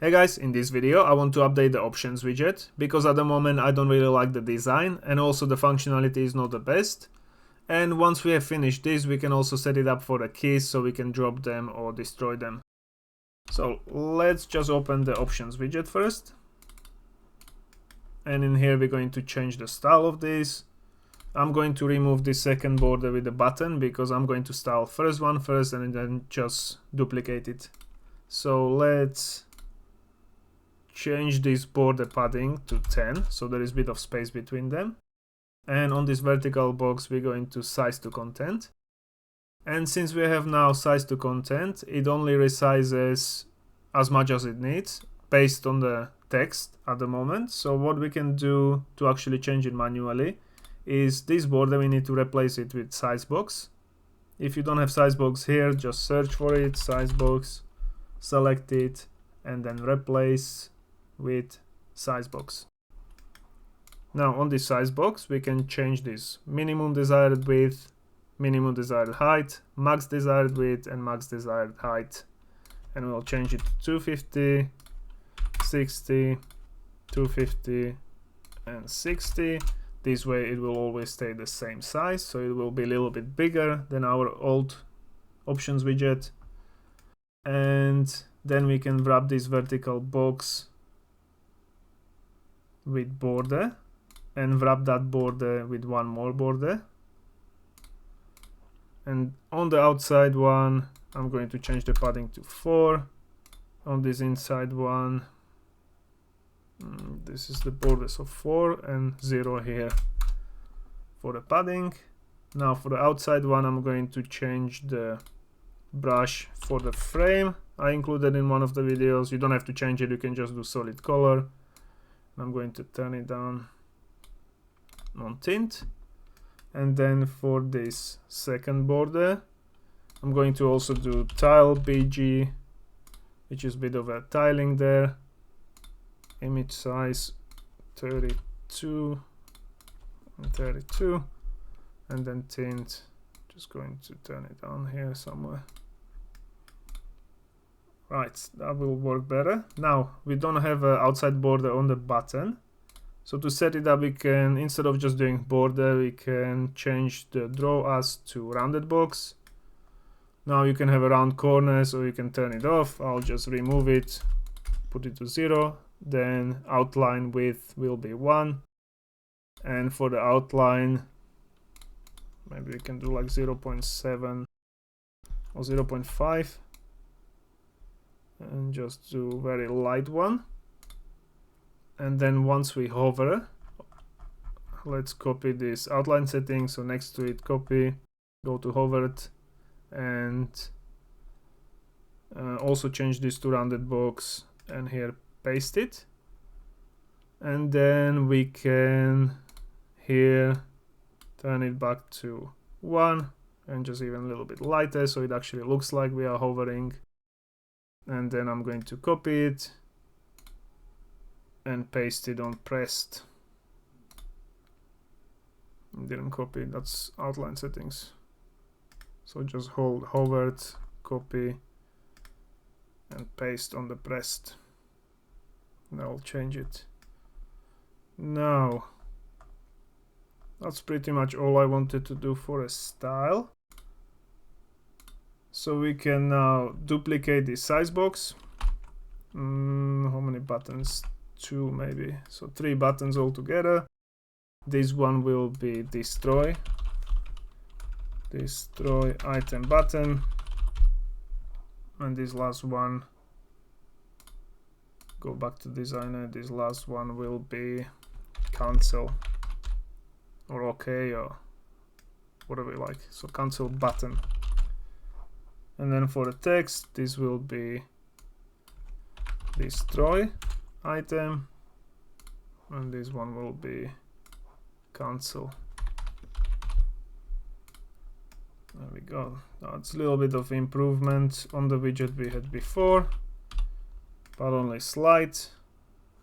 Hey guys, in this video I want to update the options widget because at the moment I don't really like the design and also the functionality is not the best. And once we have finished this, we can also set it up for the keys so we can drop them or destroy them. So let's just open the options widget first. And in here we're going to change the style of this. I'm going to remove the second border with the button because I'm going to style first one first and then just duplicate it. So let's change this border padding to 10, so there is a bit of space between them. And on this vertical box we're going to size to content. And since we have now size to content, it only resizes as much as it needs based on the text at the moment. So what we can do to actually change it manually is this border, we need to replace it with size box. If you don't have size box here, just search for it, size box, select it, and then replace with size box. Now on this size box we can change this minimum desired width, minimum desired height, max desired width and max desired height, and we'll change it to 250, 60, 250 and 60. This way it will always stay the same size, so it will be a little bit bigger than our old options widget. And then we can wrap this vertical box with border and wrap that border with one more border. And on the outside one I'm going to change the padding to 4. On this inside one this is the border, so 4 and 0 here for the padding. Now for the outside one I'm going to change the brush for the frame I included in one of the videos. You don't have to change it, you can just do solid color. I'm going to turn it down on tint. And then for this second border I'm going to also do tile BG, which is a bit of a tiling there. Image size 32 and 32, and then tint, just going to turn it on here somewhere. Right, that will work better. Now we don't have an outside border on the button, so to set it up we can, instead of just doing border, we can change the draw as to rounded box. Now you can have a round corners or you can turn it off. I'll just remove it, put it to 0. Then outline width will be 1, and for the outline maybe we can do like 0.7 or 0.5 and just do very light one. And then once we hover, let's copy this outline setting, so next to it copy, go to hovered, and also change this to rounded box and here paste it. And then we can here turn it back to 1 and just even a little bit lighter so it actually looks like we are hovering. And then I'm going to copy it and paste it on pressed. Didn't copy, that's outline settings. So just hold hovered, copy and paste on the pressed. Now I'll change it. Now that's pretty much all I wanted to do for a style. So we can now duplicate the size box. How many buttons? 2 maybe, so 3 buttons altogether. This one will be destroy item button, and this last one, go back to designer, this last one will be cancel or OK or whatever you like, so cancel button. And then for the text this will be destroy item, and this one will be cancel. There we go. Now it's a little bit of improvement on the widget we had before, but only slight.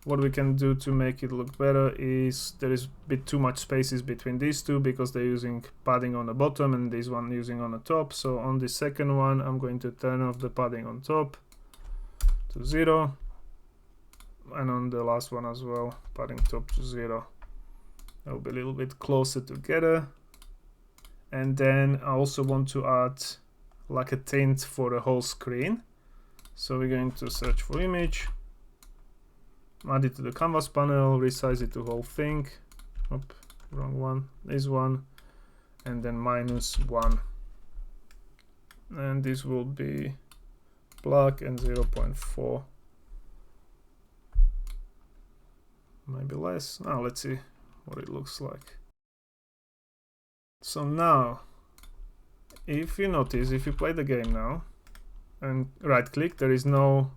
What we can do to make it look better is there is a bit too much spaces between these two because they're using padding on the bottom and this one using on the top. So on the second one I'm going to turn off the padding on top to 0. and on the last one as well, padding top to 0. They'll be a little bit closer together. And then I also want to add like a tint for the whole screen. So we're going to search for image, add it to the canvas panel, resize it to whole thing. Oop, wrong one, this one, and then -1. And this will be black and 0.4. Maybe less. Now let's see what it looks like. So now, if you notice, if you play the game now and right click, there is no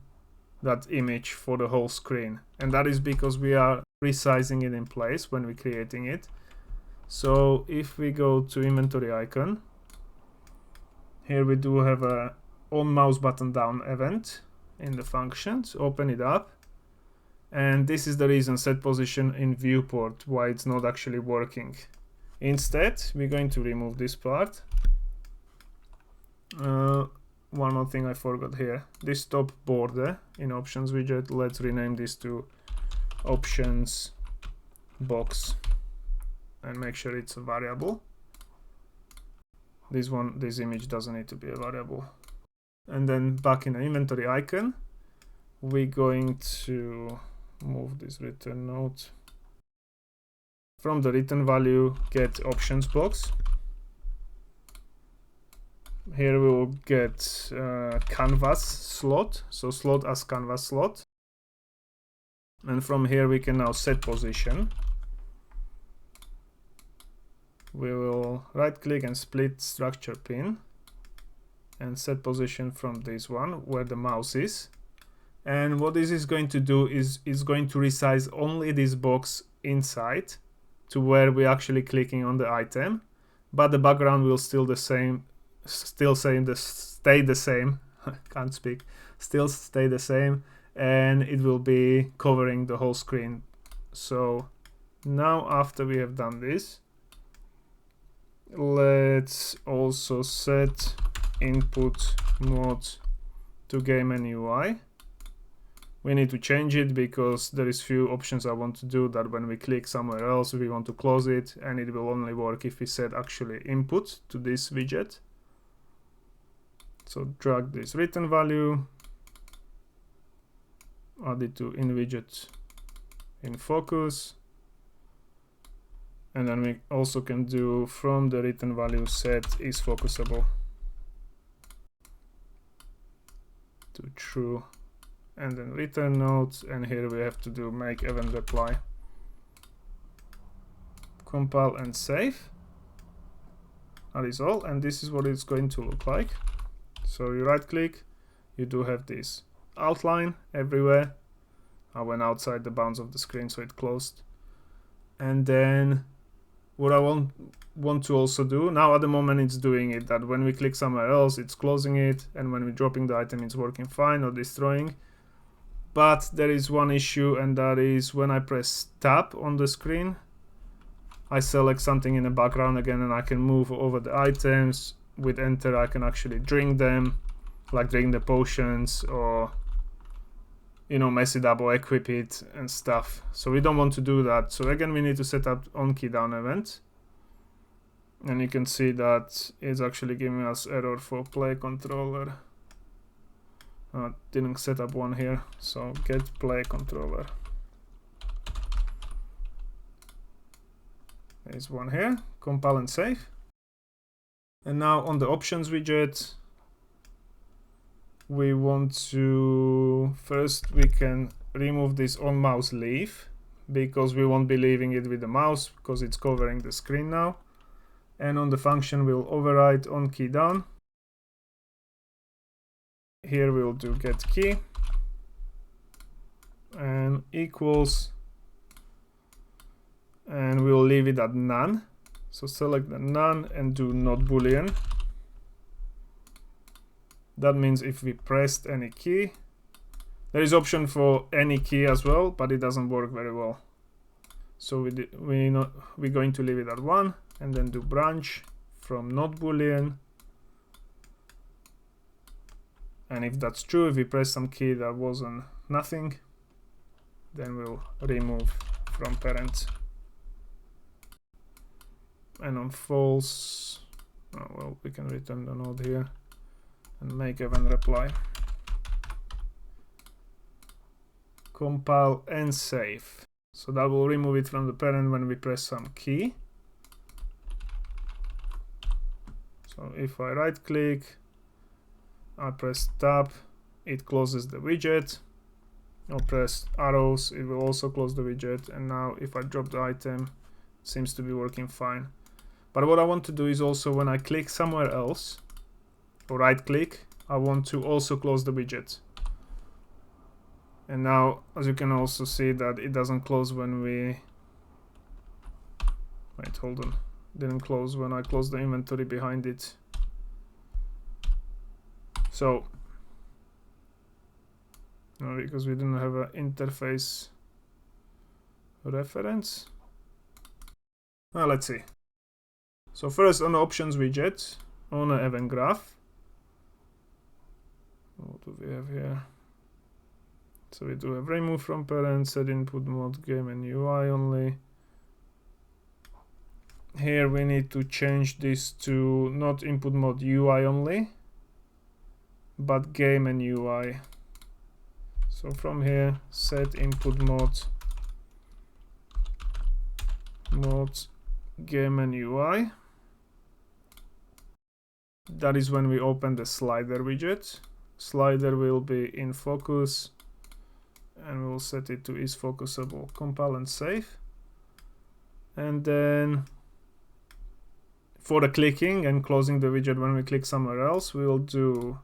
that image for the whole screen, and that is because we are resizing it in place when we're creating it. So if we go to inventory icon, here we do have a on mouse button down event in the functions. Open it up, and this is the reason set position in viewport why it's not actually working. Instead, we're going to remove this part. One more thing I forgot here. This top border in options widget, let's rename this to options box and make sure it's a variable. This image doesn't need to be a variable. And then back in the inventory icon, we're going to move this return note. From the return value, get options box. Here we will get canvas slot, so slot as canvas slot. And from here we can now set position. We will right click and split structure pin and set position from this one where the mouse is. And what this is going to do is going to resize only this box inside to where we're actually clicking on the item, but the background will still stay the same. Can't speak. Still stay the same, and it will be covering the whole screen. So now after we have done this, let's also set input mode to game and UI. We need to change it because there is few options I want to do that when we click somewhere else we want to close it, and it will only work if we set actually input to this widget. So drag this return value, add it to in widget in focus, and then we also can do from the return value set is focusable to true, and then return note, and here we have to do make event reply. Compile and save. That is all, and this is what it's going to look like. So you right click, you do have this outline everywhere. I went outside the bounds of the screen, so it closed. And then what I want to also do, now at the moment it's doing it, that when we click somewhere else it's closing it, and when we're dropping the item it's working fine or destroying. But there is one issue, and that is when I press tab on the screen, I select something in the background again, and I can move over the items. With enter I can actually drink them, like drink the potions, or mess it up or equip it and stuff. So we don't want to do that. So again we need to set up on key down event, and you can see that it's actually giving us error for play controller. Didn't set up one here, so get play controller. There's one here. Compile and save. And now on the options widget, we want to first we can remove this on mouse leave, because we won't be leaving it with the mouse because it's covering the screen now. And on the function we'll override on key down. Here we'll do get key and equals, and we'll leave it at none. So select the none and do not boolean. That means if we pressed any key, there is option for any key as well, but it doesn't work very well. So we're going to leave it at 1 and then do branch from not boolean. And if that's true, if we press some key that wasn't nothing, then we'll remove from parent. And on false, oh, well, we can return the node here and make event reply. Compile and save. So that will remove it from the parent when we press some key. So if I right click, I press tab, it closes the widget. I'll press arrows, it will also close the widget. And now if I drop the item, it seems to be working fine. But what I want to do is also when I click somewhere else, or right click, I want to also close the widget. And now, as you can also see, that it doesn't close when we... Wait, hold on. Didn't close when I close the inventory behind it. So, no, because we didn't have an interface reference. Well, let's see. So first on the options widget, on an event graph. What do we have here? So we do have remove from parent, set input mode, game and UI only. Here we need to change this to not input mode UI only, but game and UI. So from here, set input mode game and UI. That is when we open the slider widget. Slider will be in focus, and we'll set it to is focusable. Compile and save. And then for the clicking and closing the widget when we click somewhere else, we'll do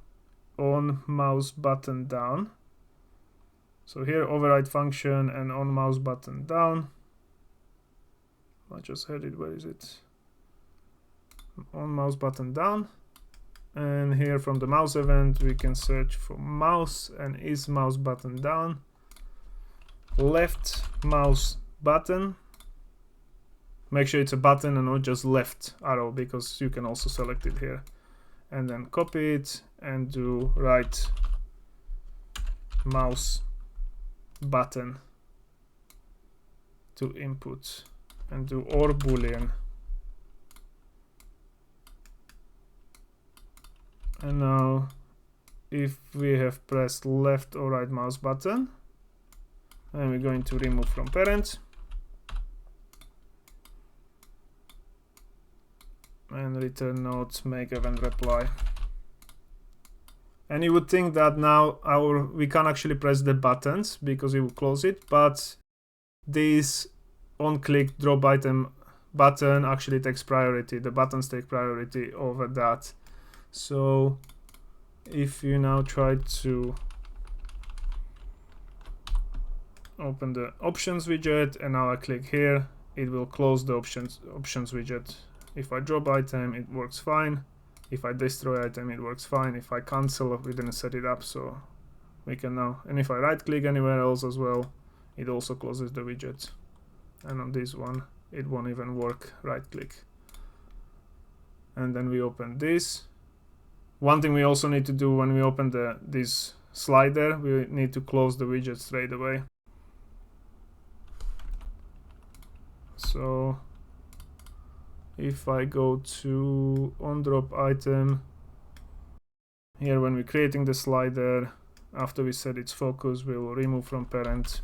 on mouse button down. So here override function and on mouse button down. I just had it, where is it? On mouse button down. And here from the mouse event we can search for mouse and is mouse button down. Left mouse button. Make sure it's a button and not just left arrow, because you can also select it here. And then copy it and do right mouse button to input and do or boolean. And now if we have pressed left or right mouse button, and we're going to remove from parent and return node, make event reply. And you would think that now we can actually press the buttons because it will close it, but this on click drop item button actually takes priority. The buttons take priority over that. So if you now try to open the options widget and now I click here, it will close the options widget. If I drop item, it works fine. If I destroy item, it works fine. If I cancel, we didn't set it up, so we can now. And if I right click anywhere else as well, it also closes the widget. And on this one, it won't even work, right click. And then we open this. One thing we also need to do when we open this slider, we need to close the widget straight away. So if I go to on drop item, here when we're creating the slider, after we set its focus, we will remove from parent,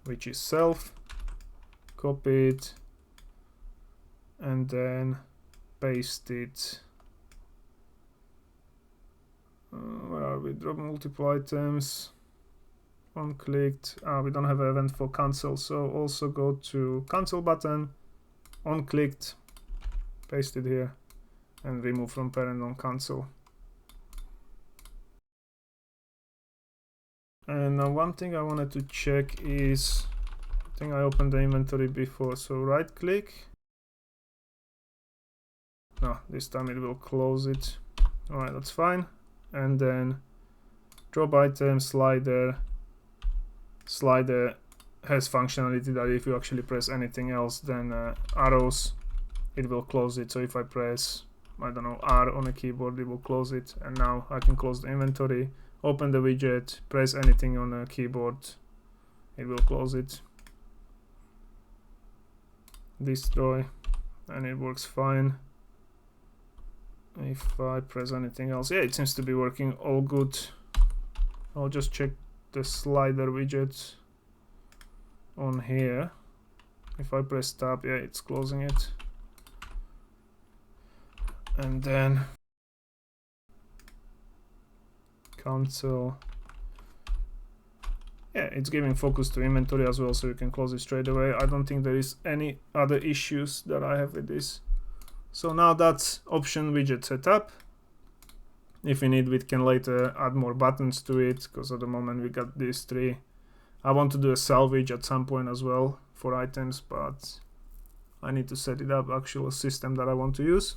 which is self, copy it, and then paste it. Where are we? Drop multiple items. Unclicked. We don't have an event for cancel, so also go to cancel button, unclicked, paste it here, and remove from parent on cancel. And now one thing I wanted to check is, I think I opened the inventory before, so right click. No, this time it will close it. Alright, that's fine. And then drop item slider. Slider has functionality that if you actually press anything else than arrows, it will close it. So if I press, I don't know, R on a keyboard, it will close it. And now I can close the inventory. open the widget, press anything on a keyboard, it will close it, destroy, and it works fine. If I press anything else, yeah, it seems to be working all good. I'll just check the slider widget on here. If I press tab, yeah, it's closing it. And then cancel. Yeah, it's giving focus to inventory as well, so you can close it straight away. I don't think there is any other issues that I have with this. So now that's option widget set up. If we need, we can later add more buttons to it, because at the moment we got these 3. I want to do a salvage at some point as well for items, but I need to set it up, actual system that I want to use.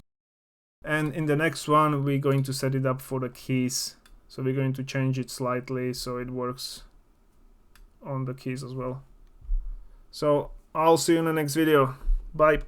And in the next one, we're going to set it up for the keys. So we're going to change it slightly so it works on the keys as well. So I'll see you in the next video. Bye.